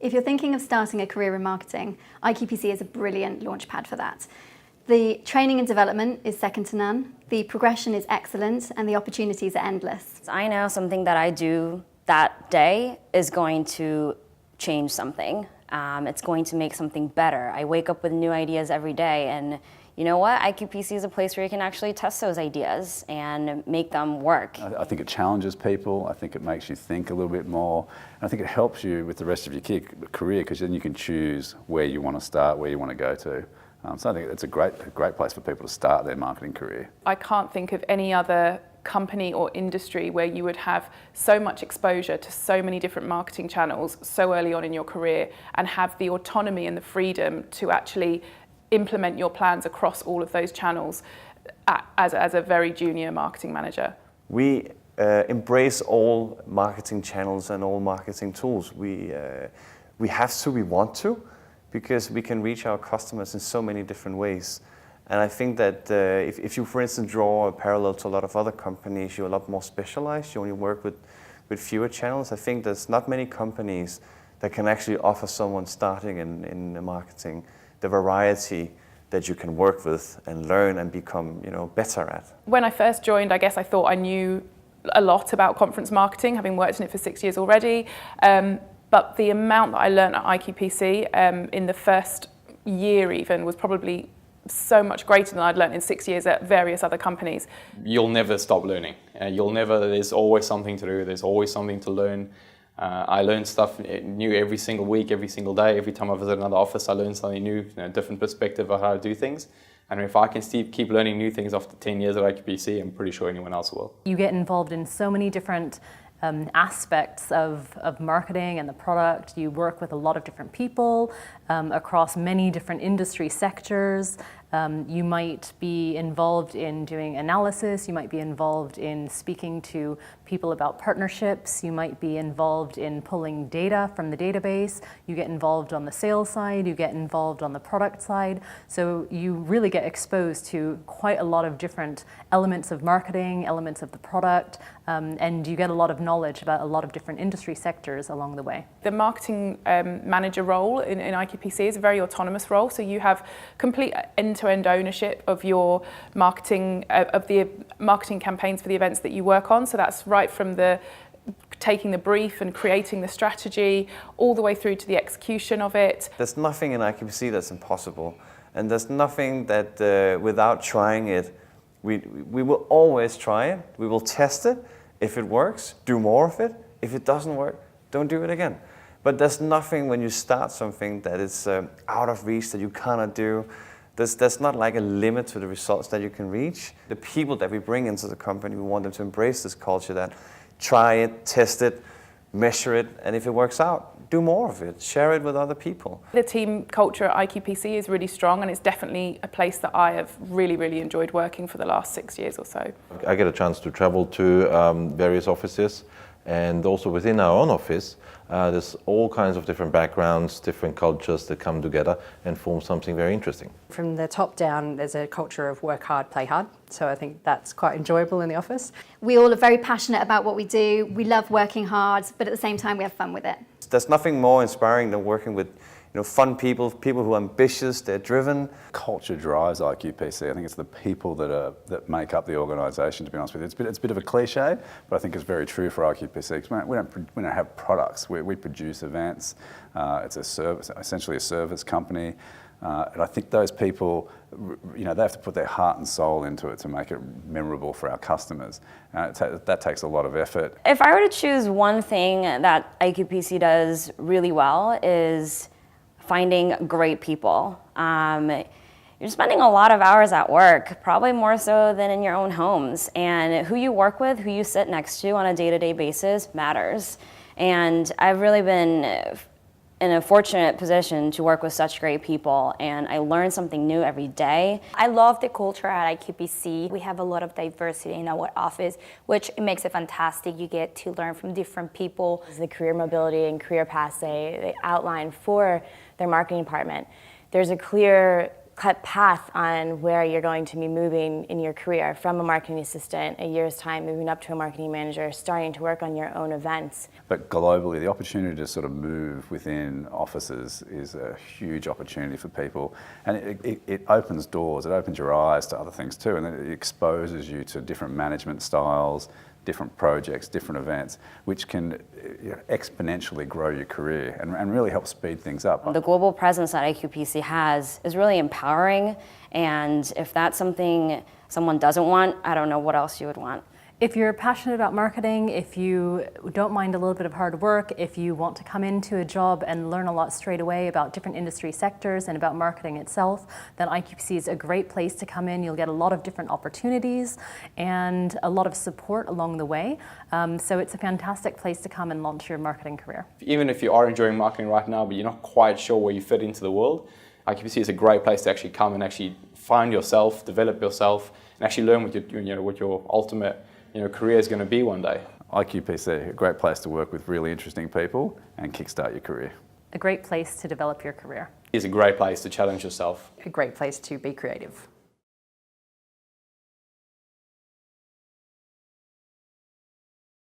If you're thinking of starting a career in marketing, IQPC is a brilliant launchpad for that. The training and development is second to none, the progression is excellent, and the opportunities are endless. I know something that I do that day is going to change something. It's going to make something better. I wake up with new ideas every day, and you know what? IQPC is a place where you can actually test those ideas and make them work. I think it challenges people. I think it makes you think a little bit more. And I think it helps you with the rest of your career, because then you can choose where you want to start, where you want to go to. So I think it's a great place for people to start their marketing career. I can't think of any other company or industry where you would have so much exposure to so many different marketing channels so early on in your career and have the autonomy and the freedom to actually implement your plans across all of those channels as a very junior marketing manager. We embrace all marketing channels and all marketing tools. We have to, we want to, because we can reach our customers in so many different ways. And I think that if you, for instance, draw a parallel to a lot of other companies, you're a lot more specialized, you only work with fewer channels. I think there's not many companies that can actually offer someone starting in marketing the variety that you can work with and learn and become, better at. When I first joined, I guess I thought I knew a lot about conference marketing, having worked in it for 6 years already. But the amount that I learned at IQPC in the first year even was probably so much greater than I'd learned in 6 years at various other companies. You'll never stop learning. There's always something to do, there's always something to learn. I learn stuff new every single week, every single day. Every time I visit another office, I learn something new, different perspective of how to do things. And if I can keep learning new things after 10 years at IQPC, I'm pretty sure anyone else will. You get involved in so many different aspects of marketing and the product. You work with a lot of different people across many different industry sectors. You might be involved in doing analysis, you might be involved in speaking to people about partnerships, you might be involved in pulling data from the database, you get involved on the sales side, you get involved on the product side. So you really get exposed to quite a lot of different elements of marketing, elements of the product, and you get a lot of knowledge about a lot of different industry sectors along the way. The marketing manager role in IQPC is a very autonomous role, so you have complete end-to-end ownership of your marketing, of the marketing campaigns for the events that you work on. So that's right from taking the brief and creating the strategy, all the way through to the execution of it. There's nothing in IQPC that's impossible, and there's nothing that without trying it, we will always try it, we will test it. If it works, do more of it. If it doesn't work, don't do it again. But there's nothing when you start something that is out of reach, that you cannot do. There's not like a limit to the results that you can reach. The people that we bring into the company, we want them to embrace this culture that try it, test it, measure it, and if it works out, do more of it, share it with other people. The team culture at IQPC is really strong, and it's definitely a place that I have really, really enjoyed working for the last 6 years or so. I get a chance to travel to various offices, and also within our own office, there's all kinds of different backgrounds, different cultures that come together and form something very interesting. From the top down, there's a culture of work hard, play hard. So I think that's quite enjoyable in the office. We all are very passionate about what we do. We love working hard, but at the same time, we have fun with it. There's nothing more inspiring than working with fun people who are ambitious, they're driven. Culture drives IQPC. I think it's the people that make up the organisation, to be honest with you. It's a bit of a cliche, but I think it's very true for IQPC. We don't have products. We produce events. It's a service, essentially a service company. And I think those people, they have to put their heart and soul into it to make it memorable for our customers. That takes a lot of effort. If I were to choose one thing that IQPC does really well is finding great people. You're spending a lot of hours at work, probably more so than in your own homes. And who you work with, who you sit next to on a day-to-day basis matters. And I've really been in a fortunate position to work with such great people, and I learn something new every day. I love the culture at IQPC. We have a lot of diversity in our office, which makes it fantastic. You get to learn from different people. The career mobility and career paths they outline for their marketing department. There's a clear cut path on where you're going to be moving in your career, from a marketing assistant, a year's time moving up to a marketing manager, starting to work on your own events. But globally, the opportunity to sort of move within offices is a huge opportunity for people, and it opens doors, it opens your eyes to other things too, and it exposes you to different management styles, different projects, different events, which can exponentially grow your career and really help speed things up. The global presence that IQPC has is really empowering, and if that's something someone doesn't want, I don't know what else you would want. If you're passionate about marketing, if you don't mind a little bit of hard work, if you want to come into a job and learn a lot straight away about different industry sectors and about marketing itself, then IQPC is a great place to come in. You'll get a lot of different opportunities and a lot of support along the way. So it's a fantastic place to come and launch your marketing career. Even if you are enjoying marketing right now, but you're not quite sure where you fit into the world, IQPC is a great place to actually come and actually find yourself, develop yourself, and actually learn what your ultimate career is going to be one day. IQPC, a great place to work with really interesting people and kickstart your career. A great place to develop your career. It's a great place to challenge yourself. A great place to be creative.